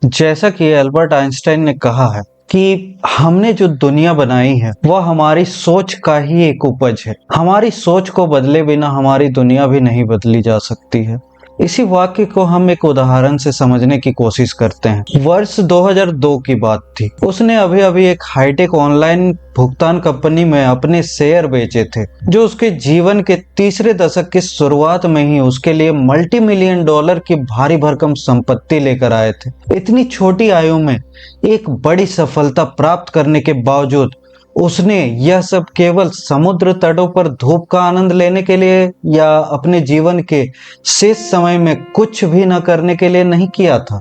जैसा कि Albert Einstein ने कहा है कि हमने जो दुनिया बनाई है वह हमारी सोच का ही एक उपज है। हमारी सोच को बदले बिना हमारी दुनिया भी नहीं बदली जा सकती है। इसी वाक्य को हम एक उदाहरण से समझने की कोशिश करते हैं। वर्ष 2002 की बात थी। उसने अभी अभी एक हाईटेक ऑनलाइन भुगतान कंपनी में अपने शेयर बेचे थे, जो उसके जीवन के तीसरे दशक की शुरुआत में ही उसके लिए मल्टी मिलियन डॉलर की भारी भरकम संपत्ति लेकर आए थे। इतनी छोटी आयु में एक बड़ी सफलता प्राप्त करने के बावजूद उसने यह सब केवल समुद्र तटों पर धूप का आनंद लेने के लिए या अपने जीवन के शेष समय में कुछ भी न करने के लिए नहीं किया था।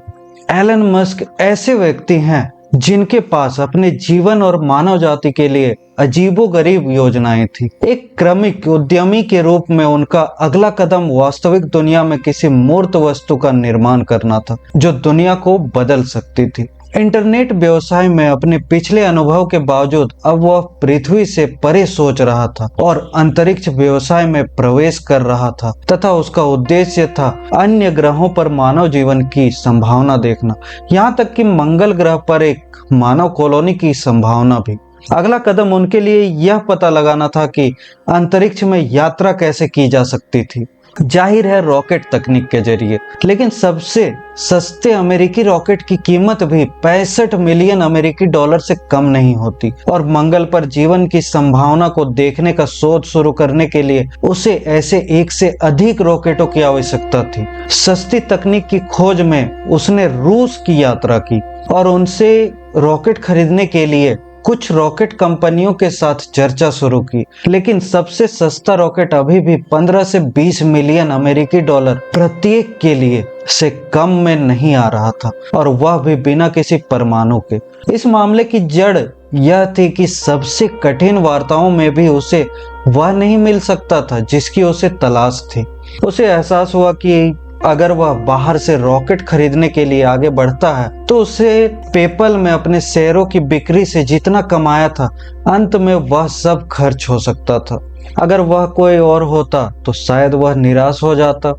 एलन मस्क ऐसे व्यक्ति हैं जिनके पास अपने जीवन और मानव जाति के लिए अजीबोगरीब योजनाएं थी। एक क्रमिक उद्यमी के रूप में उनका अगला कदम वास्तविक दुनिया में किसी मूर्त वस्तु का निर्माण करना था, जो दुनिया को बदल सकती थी। इंटरनेट व्यवसाय में अपने पिछले अनुभव के बावजूद अब वह पृथ्वी से परे सोच रहा था और अंतरिक्ष व्यवसाय में प्रवेश कर रहा था, तथा उसका उद्देश्य था अन्य ग्रहों पर मानव जीवन की संभावना देखना, यहाँ तक कि मंगल ग्रह पर एक मानव कॉलोनी की संभावना भी। अगला कदम उनके लिए यह पता लगाना था कि अंतरिक्ष में यात्रा कैसे की जा सकती थी। जाहिर है रॉकेट तकनीक के जरिए, लेकिन सबसे सस्ते अमेरिकी रॉकेट की कीमत भी 65 मिलियन अमेरिकी डॉलर से कम नहीं होती, और मंगल पर जीवन की संभावना को देखने का शोध शुरू करने के लिए उसे ऐसे एक से अधिक रॉकेटों की आवश्यकता थी। सस्ती तकनीक की खोज में उसने रूस की यात्रा की और उनसे रॉकेट खरीदने के लिए कुछ रॉकेट कंपनियों के साथ चर्चा शुरू की, लेकिन सबसे सस्ता रॉकेट अभी भी 15 से 20 मिलियन अमेरिकी डॉलर प्रत्येक के लिए से कम में नहीं आ रहा था, और वह भी बिना किसी परमाणु के। इस मामले की जड़ यह थी कि सबसे कठिन वार्ताओं में भी उसे वह नहीं मिल सकता था जिसकी उसे तलाश थी। उसे एहसास हुआ कि अगर वह बाहर से रॉकेट खरीदने के लिए आगे बढ़ता है तो उसे पेपल में अपने शेयरों की बिक्री से जितना कमाया था, अंत में वह सब खर्च हो सकता था। अगर वह कोई और होता तो शायद वह निराश हो जाता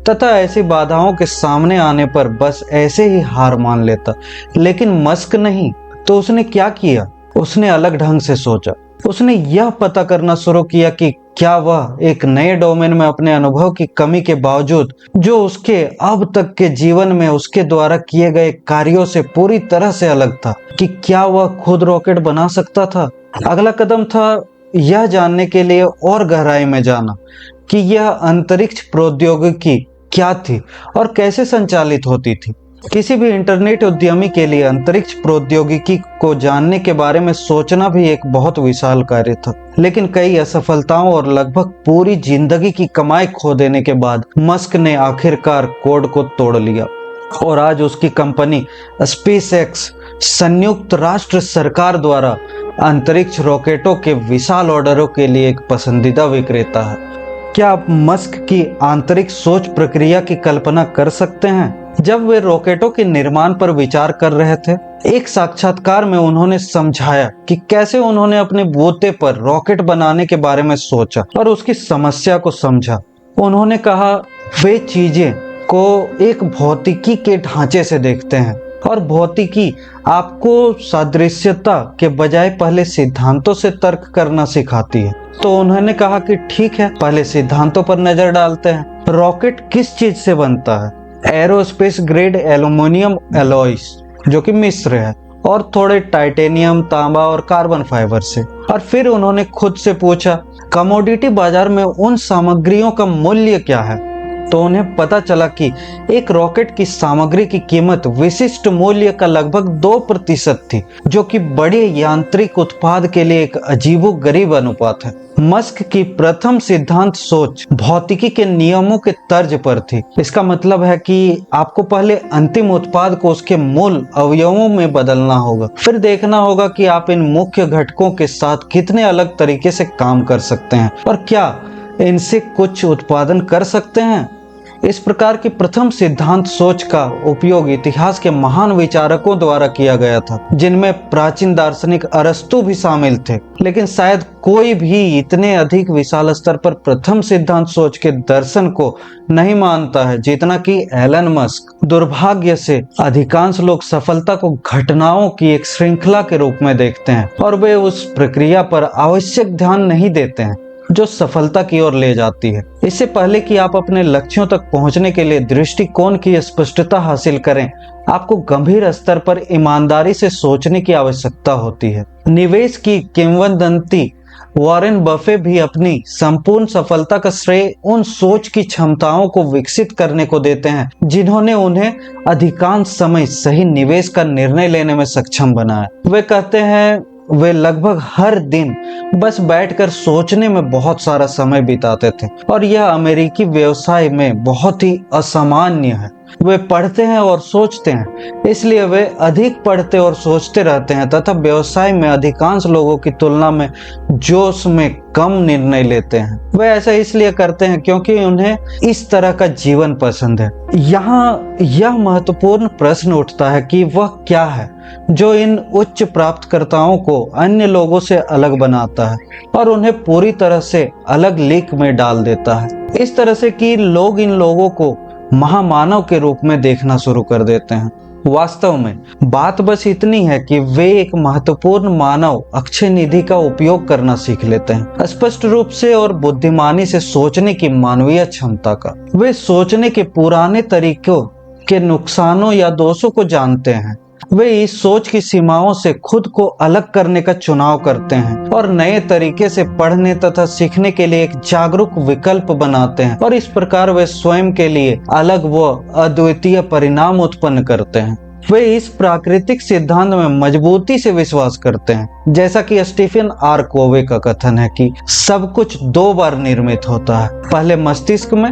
तथा ऐसी बाधाओं के सामने आने पर बस ऐसे ही हार मान लेता। लेकिन मस्क नहीं, तो उसने क्या किया? उसने अलग ढंग से सोचा। उसने यह पता करना शुरू किया कि क्या वह एक नए डोमेन में अपने अनुभव की कमी के बावजूद, जो उसके अब तक के जीवन में उसके द्वारा किए गए कार्यों से पूरी तरह से अलग था, कि क्या वह खुद रॉकेट बना सकता था। अगला कदम था यह जानने के लिए और गहराई में जाना कि यह अंतरिक्ष प्रौद्योगिकी क्या थी और कैसे संचालित होती थी। किसी भी इंटरनेट उद्यमी के लिए अंतरिक्ष प्रौद्योगिकी को जानने के बारे में सोचना भी एक बहुत विशाल कार्य था, लेकिन कई असफलताओं और लगभग पूरी जिंदगी की कमाई खो देने के बाद मस्क ने आखिरकार कोड को तोड़ लिया, और आज उसकी कंपनी स्पेसएक्स संयुक्त राष्ट्र सरकार द्वारा अंतरिक्ष रॉकेटों के विशाल ऑर्डरों के लिए एक पसंदीदा विक्रेता है। क्या आप मस्क की आंतरिक सोच प्रक्रिया की कल्पना कर सकते हैं? जब वे रॉकेटों के निर्माण पर विचार कर रहे थे, एक साक्षात्कार में उन्होंने समझाया कि कैसे उन्होंने अपने बूते पर रॉकेट बनाने के बारे में सोचा और उसकी समस्या को समझा। उन्होंने कहा, वे चीजें को एक भौतिकी के ढांचे से देखते हैं, और भौतिकी आपको सादृश्यता के बजाय पहले सिद्धांतों से तर्क करना सिखाती है। तो उन्होंने कहा कि ठीक है, पहले सिद्धांतों पर नजर डालते हैं। रॉकेट किस चीज से बनता है? एरोस्पेस ग्रेड एल्युमिनियम एलॉयज, जो कि मिश्र है, और थोड़े टाइटेनियम, तांबा और कार्बन फाइबर से। और फिर उन्होंने खुद से पूछा, कमोडिटी बाजार में उन सामग्रियों का मूल्य क्या है? तो उन्हें पता चला कि एक रॉकेट की सामग्री की कीमत विशिष्ट मूल्य का लगभग 2% थी, जो कि बड़े यांत्रिक उत्पाद के लिए एक अजीबोगरीब अनुपात है। मस्क की प्रथम सिद्धांत सोच भौतिकी के नियमों के तर्ज पर थी। इसका मतलब है कि आपको पहले अंतिम उत्पाद को उसके मूल अवयवों में बदलना होगा, फिर देखना होगा कि आप इन मुख्य घटकों के साथ कितने अलग तरीके से काम कर सकते हैं और क्या इनसे कुछ उत्पादन कर सकते हैं। इस प्रकार की प्रथम सिद्धांत सोच का उपयोग इतिहास के महान विचारकों द्वारा किया गया था, जिनमें प्राचीन दार्शनिक अरस्तु भी शामिल थे। लेकिन शायद कोई भी इतने अधिक विशाल स्तर पर प्रथम सिद्धांत सोच के दर्शन को नहीं मानता है जितना कि एलन मस्क। दुर्भाग्य से अधिकांश लोग सफलता को घटनाओं की एक श्रृंखला के रूप में देखते हैं और वे उस प्रक्रिया पर आवश्यक ध्यान नहीं देते हैं जो सफलता की ओर ले जाती है। इससे पहले कि आप अपने लक्ष्यों तक पहुंचने के लिए दृष्टिकोण की स्पष्टता हासिल करें, आपको गंभीर स्तर पर ईमानदारी से सोचने की आवश्यकता होती है। निवेश की किंवदंती वॉरेन बफे भी अपनी संपूर्ण सफलता का श्रेय उन सोच की क्षमताओं को विकसित करने को देते हैं जिन्होंने उन्हें अधिकांश समय सही निवेश का निर्णय लेने में सक्षम बनाया। वे कहते हैं वे लगभग हर दिन बस बैठकर सोचने में बहुत सारा समय बिताते थे और यह अमेरिकी व्यवसाय में बहुत ही असामान्य है। वे पढ़ते हैं और सोचते हैं, इसलिए वे अधिक पढ़ते और सोचते रहते हैं तथा व्यवसाय में अधिकांश लोगों की तुलना में जोश में कम निर्णय लेते हैं। वे ऐसा इसलिए करते हैं क्योंकि उन्हें इस तरह का जीवन पसंद है। यहाँ यह महत्वपूर्ण प्रश्न उठता है कि वह क्या है जो इन उच्च प्राप्तकर्ताओं को अन्य लोगों से अलग बनाता है और उन्हें पूरी तरह से अलग लीक में डाल देता है, इस तरह से कि लोग इन लोगों को महामानव के रूप में देखना शुरू कर देते हैं। वास्तव में बात बस इतनी है कि वे एक महत्वपूर्ण मानव अक्षय निधि का उपयोग करना सीख लेते हैं, स्पष्ट रूप से और बुद्धिमानी से सोचने की मानवीय क्षमता का। वे सोचने के पुराने तरीकों के नुकसानों या दोषों को जानते हैं। वे इस सोच की सीमाओं से खुद को अलग करने का चुनाव करते हैं और नए तरीके से पढ़ने तथा सीखने के लिए एक जागरूक विकल्प बनाते हैं और इस प्रकार वे स्वयं के लिए अलग व अद्वितीय परिणाम उत्पन्न करते हैं। वे इस प्राकृतिक सिद्धांत में मजबूती से विश्वास करते हैं, जैसा कि स्टीफन आर कोवे का कथन है कि सब कुछ 2 बार निर्मित होता है, पहले मस्तिष्क में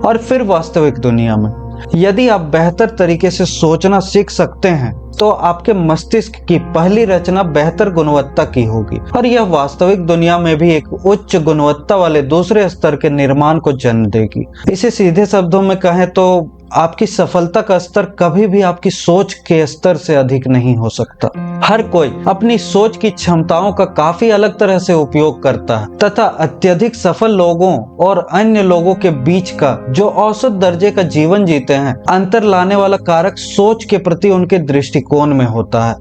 और फिर वास्तविक दुनिया में। यदि आप बेहतर तरीके से सोचना सीख सकते हैं तो आपके मस्तिष्क की पहली रचना बेहतर गुणवत्ता की होगी और यह वास्तविक दुनिया में भी एक उच्च गुणवत्ता वाले दूसरे स्तर के निर्माण को जन्म देगी। इसे सीधे शब्दों में कहें तो आपकी सफलता का स्तर कभी भी आपकी सोच के स्तर से अधिक नहीं हो सकता। हर कोई अपनी सोच की क्षमताओं का काफी अलग तरह से उपयोग करता है तथा अत्यधिक सफल लोगों और अन्य लोगों के बीच का जो औसत दर्जे का जीवन जीते हैं, अंतर लाने वाला कारक सोच के प्रति उनके दृष्टिकोण में होता है।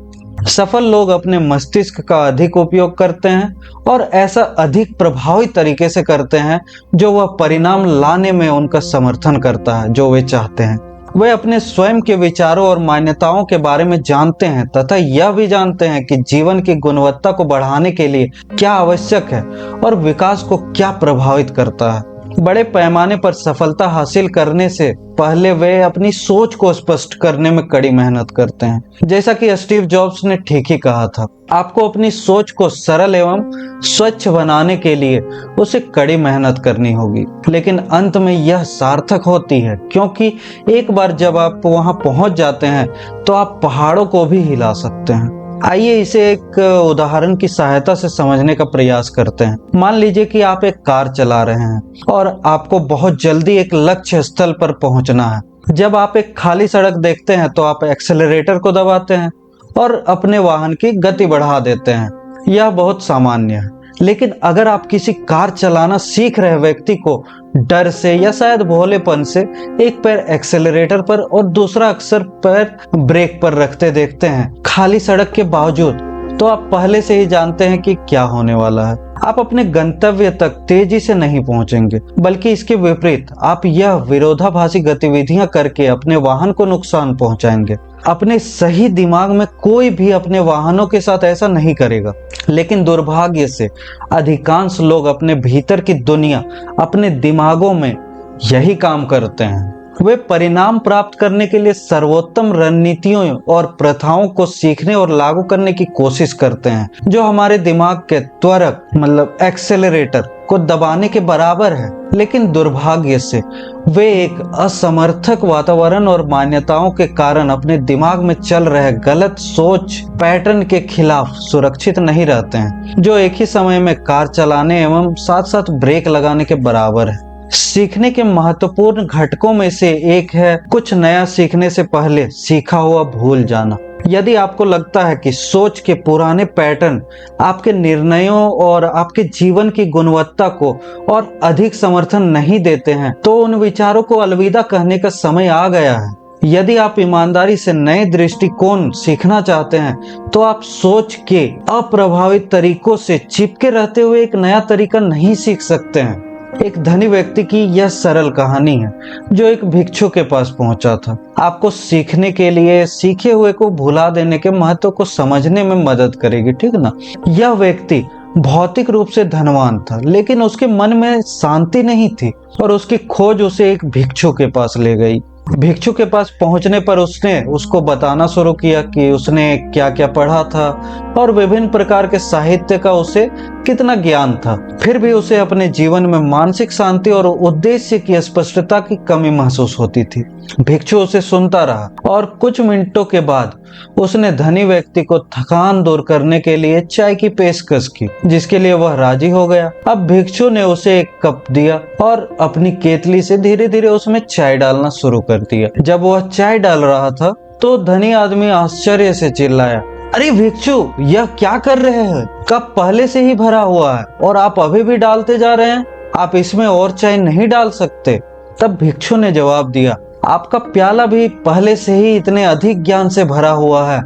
सफल लोग अपने मस्तिष्क का अधिक उपयोग करते हैं और ऐसा अधिक प्रभावी तरीके से करते हैं जो वह परिणाम लाने में उनका समर्थन करता है जो वे चाहते हैं। वे अपने स्वयं के विचारों और मान्यताओं के बारे में जानते हैं तथा यह भी जानते हैं कि जीवन की गुणवत्ता को बढ़ाने के लिए क्या आवश्यक है और विकास को क्या प्रभावित करता है। बड़े पैमाने पर सफलता हासिल करने से पहले वे अपनी सोच को स्पष्ट करने में कड़ी मेहनत करते हैं। जैसा कि स्टीव जॉब्स ने ठीक ही कहा था, आपको अपनी सोच को सरल एवं स्वच्छ बनाने के लिए उसे कड़ी मेहनत करनी होगी, लेकिन अंत में यह सार्थक होती है क्योंकि एक बार जब आप वहां पहुंच जाते हैं तो आप पहाड़ों को भी हिला सकते हैं। आइए इसे एक उदाहरण की सहायता से समझने का प्रयास करते हैं। मान लीजिए कि आप एक कार चला रहे हैं और आपको बहुत जल्दी एक लक्ष्य स्थल पर पहुंचना है। जब आप एक खाली सड़क देखते हैं तो आप एक्सेलरेटर को दबाते हैं और अपने वाहन की गति बढ़ा देते हैं। यह बहुत सामान्य है, लेकिन अगर आप किसी कार चलाना सीख रहे व्यक्ति को डर से या शायद भोलेपन से एक पैर एक्सेलरेटर पर और दूसरा अक्सर पैर ब्रेक पर रखते देखते हैं खाली सड़क के बावजूद, तो आप पहले से ही जानते हैं कि क्या होने वाला है। आप अपने गंतव्य तक तेजी से नहीं पहुंचेंगे, बल्कि इसके विपरीत आप यह विरोधाभासी गतिविधियां करके अपने वाहन को नुकसान पहुंचाएंगे। अपने सही दिमाग में कोई भी अपने वाहनों के साथ ऐसा नहीं करेगा, लेकिन दुर्भाग्य से अधिकांश लोग अपने भीतर की दुनिया, अपने दिमागों में यही काम करते हैं। वे परिणाम प्राप्त करने के लिए सर्वोत्तम रणनीतियों और प्रथाओं को सीखने और लागू करने की कोशिश करते हैं जो हमारे दिमाग के त्वरक मतलब एक्सेलरेटर को दबाने के बराबर है। लेकिन दुर्भाग्य से वे एक असमर्थक वातावरण और मान्यताओं के कारण अपने दिमाग में चल रहे गलत सोच पैटर्न के खिलाफ सुरक्षित नहीं रहते हैं, जो एक ही समय में कार चलाने एवं साथ साथ ब्रेक लगाने के बराबर है। सीखने के महत्वपूर्ण घटकों में से एक है कुछ नया सीखने से पहले सीखा हुआ भूल जाना। यदि आपको लगता है कि सोच के पुराने पैटर्न आपके निर्णयों और आपके जीवन की गुणवत्ता को और अधिक समर्थन नहीं देते हैं, तो उन विचारों को अलविदा कहने का समय आ गया है। यदि आप ईमानदारी से नए दृष्टिकोण सीखना चाहते हैं, तो आप सोच के अप्रभावित तरीकों से चिपके रहते हुए एक नया तरीका नहीं सीख सकते हैं। एक धनी व्यक्ति की यह सरल कहानी है जो एक भिक्षु के पास पहुंचा था। आपको सीखने के लिए सीखे हुए को भुला देने के महत्व को समझने में मदद करेगी, ठीक ना। यह व्यक्ति भौतिक रूप से धनवान था, लेकिन उसके मन में शांति नहीं थी और उसकी खोज उसे एक भिक्षु के पास ले गई। भिक्षु के पास पहुंचने पर उसने उसको बताना शुरू किया कि उसने क्या क्या पढ़ा था और विभिन्न प्रकार के साहित्य का उसे कितना ज्ञान था। फिर भी उसे अपने जीवन में मानसिक शांति और उद्देश्य की स्पष्टता की कमी महसूस होती थी। भिक्षु उसे सुनता रहा और कुछ मिनटों के बाद उसने धनी व्यक्ति को थकान दूर करने के लिए चाय की पेशकश की, जिसके लिए वह राजी हो गया। अब भिक्षु ने उसे एक कप दिया और अपनी केतली से धीरे धीरे उसमें चाय डालना शुरू कर दिया। जब वह चाय डाल रहा था तो धनी आदमी आश्चर्य से चिल्लाया, अरे भिक्षु, यह क्या कर रहे हैं? कप पहले से ही भरा हुआ है और आप अभी भी डालते जा रहे हैं। आप इसमें और चाय नहीं डाल सकते। तब भिक्षु ने जवाब दिया, आपका प्याला भी पहले से ही इतने अधिक ज्ञान से भरा हुआ है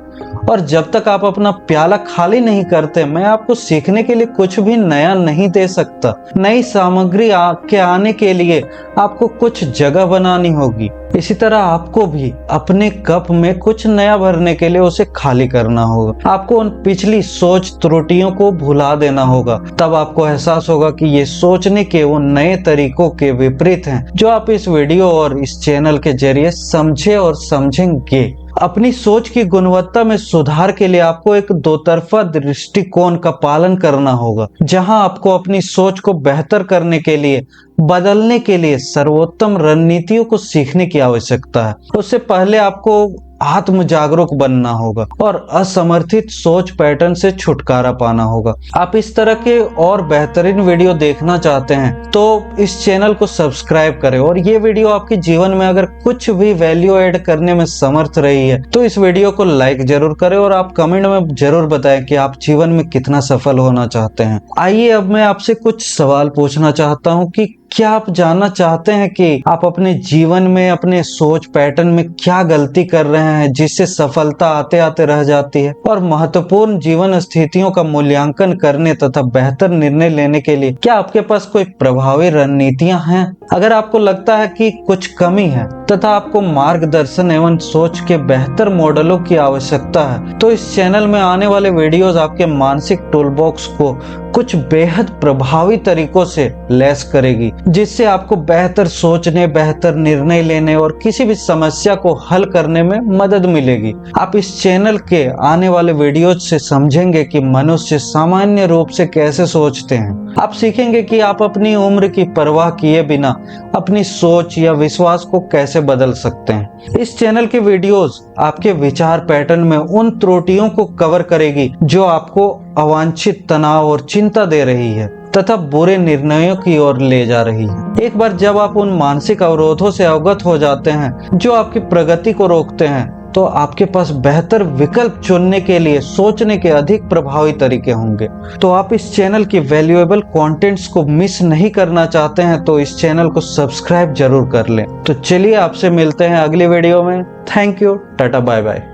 और जब तक आप अपना प्याला खाली नहीं करते, मैं आपको सीखने के लिए कुछ भी नया नहीं दे सकता। नई सामग्री के आने के लिए आपको कुछ जगह बनानी होगी। इसी तरह आपको भी अपने कप में कुछ नया भरने के लिए उसे खाली करना होगा। आपको उन पिछली सोच त्रुटियों को भुला देना होगा। तब आपको एहसास होगा कि ये सोचने के उन नए तरीकों के विपरीत हैं जो आप इस वीडियो और इस चैनल के जरिए समझे और समझेंगे। अपनी सोच की गुणवत्ता में सुधार के लिए आपको एक दो तरफा दृष्टिकोण का पालन करना होगा, जहां आपको अपनी सोच को बेहतर करने के लिए बदलने के लिए सर्वोत्तम रणनीतियों को सीखने की आवश्यकता है। उससे पहले आपको आत्म जागरूक बनना होगा और असमर्थित सोच पैटर्न से छुटकारा पाना होगा। आप इस तरह के और बेहतरीन वीडियो देखना चाहते हैं तो इस चैनल को सब्सक्राइब करें, और ये वीडियो आपके जीवन में अगर कुछ भी वैल्यू ऐड करने में समर्थ रही है तो इस वीडियो को लाइक जरूर करें और आप कमेंट में जरूर बताएं कि आप जीवन में कितना सफल होना चाहते हैं। आइए अब मैं आपसे कुछ सवाल पूछना चाहता हूँ कि क्या आप जानना चाहते हैं कि आप अपने जीवन में अपने सोच पैटर्न में क्या गलती कर रहे हैं जिससे सफलता आते आते रह जाती है? और महत्वपूर्ण जीवन स्थितियों का मूल्यांकन करने तथा बेहतर निर्णय लेने के लिए क्या आपके पास कोई प्रभावी रणनीतियां हैं? अगर आपको लगता है कि कुछ कमी है तथा आपको मार्गदर्शन एवं सोच के बेहतर मॉडलों की आवश्यकता है, तो इस चैनल में आने वाले वीडियोस आपके मानसिक टूलबॉक्स को कुछ बेहद प्रभावी तरीकों से लैस करेगी, जिससे आपको बेहतर सोचने, बेहतर निर्णय लेने और किसी भी समस्या को हल करने में मदद मिलेगी। आप इस चैनल के आने वाले वीडियोज से समझेंगे कि मनुष्य सामान्य रूप से कैसे सोचते हैं। आप सीखेंगे कि आप अपनी उम्र की परवाह किए बिना अपनी सोच या विश्वास को कैसे बदल सकते हैं। इस चैनल के वीडियोस आपके विचार पैटर्न में उन त्रुटियों को कवर करेगी जो आपको अवांछित तनाव और चिंता दे रही है तथा बुरे निर्णयों की ओर ले जा रही है। एक बार जब आप उन मानसिक अवरोधों से अवगत हो जाते हैं जो आपकी प्रगति को रोकते हैं, तो आपके पास बेहतर विकल्प चुनने के लिए सोचने के अधिक प्रभावी तरीके होंगे। तो आप इस चैनल की वैल्यूएबल कंटेंट्स को मिस नहीं करना चाहते हैं तो इस चैनल को सब्सक्राइब जरूर कर लें। तो चलिए आपसे मिलते हैं अगली वीडियो में। Thank you, tata, bye bye.